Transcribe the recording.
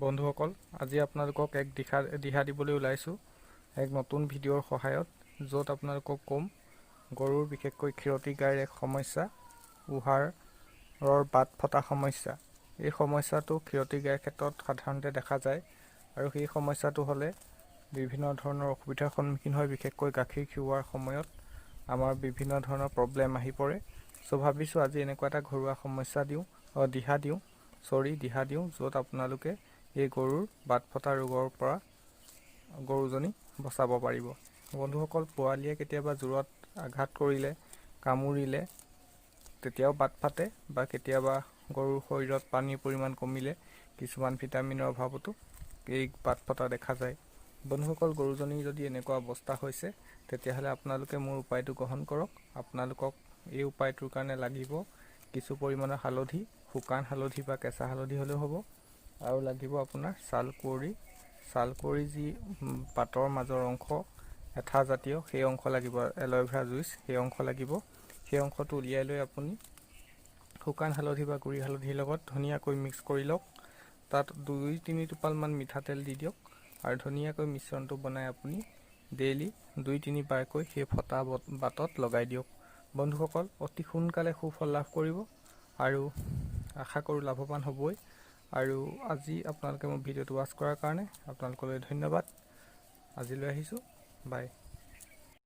বন্ধুসকল, আজি আপোনালোকক এক দিহা দিবলৈ ওলাইছোঁ এক নতুন ভিডিঅ'ৰ সহায়ত, য'ত আপোনালোকক ক'ম গৰুৰ বিশেষকৈ ক্ষীৰতী গাইৰ এক সমস্যা, উহাৰৰ বাট ফটা সমস্যা। এই সমস্যাটো ক্ষীৰতী গাইৰ ক্ষেত্ৰত সাধাৰণতে দেখা যায়, আৰু সেই সমস্যাটো হ'লে বিভিন্ন ধৰণৰ অসুবিধাৰ সন্মুখীন হয়। বিশেষকৈ গাখীৰ খিৰোৱাৰ সময়ত আমাৰ বিভিন্ন ধৰণৰ প্ৰব্লেম আহি পৰে। ভাবিছোঁ আজি এনেকুৱা এটা ঘৰুৱা দিহা দিওঁ, য'ত আপোনালোকে এই গৰুৰ বাট ফটা ৰোগৰ পৰা গৰুজনী বচাব পাৰিব। বন্ধুসকল, পোৱালীয়ে কেতিয়াবা জোৰত আঘাত কৰিলে, কামুৰিলে, তেতিয়াও বাট ফাটে, বা কেতিয়াবা গৰুৰ শৰীৰত পানীৰ পৰিমাণ কমিলে, কিছুমান ভিটামিনৰ অভাৱতো এই বাট ফটা দেখা যায়। বন্ধুসকল, গৰুজনীৰ যদি এনেকুৱা অৱস্থা হৈছে, তেতিয়াহ'লে আপোনালোকে মোৰ উপায়টো গ্ৰহণ কৰক। আপোনালোকক এই উপায়টোৰ কাৰণে লাগিব কিছু পৰিমাণৰ হালধি, শুকান হালধি বা কেঁচা হালধি হ'লেও হ'ব, আৰু লাগিব আপোনাৰ ছালকুঁৱৰী যি পাতৰ মাজৰ অংশ এঠা জাতীয়, সেই অংশ লাগিব। এল'ভেৰা জুইচ সেই অংশ লাগিব। সেই অংশটো উলিয়াই লৈ আপুনি শুকান হালধি বা গুড়ি হালধিৰ লগত ধুনীয়াকৈ মিক্স কৰি লওক। তাত 2-3 টোপালমান মিঠাতেল দি দিয়ক, আৰু ধুনীয়াকৈ মিশ্ৰণটো বনাই আপুনি ডেইলি 2-3 বাৰকৈ সেই ফটা বাটত লগাই দিয়ক। বন্ধুসকল, অতি সোনকালে সুফল লাভ কৰিব, আৰু আশা কৰোঁ লাভৱান হ'বই। আৰু আজি আপোনালোকে মোৰ ভিডিঅ'টো ৱাচ কৰাৰ কাৰণে আপোনালোকলৈ ধন্যবাদ। আজিলৈ আহিছোঁ, বাই।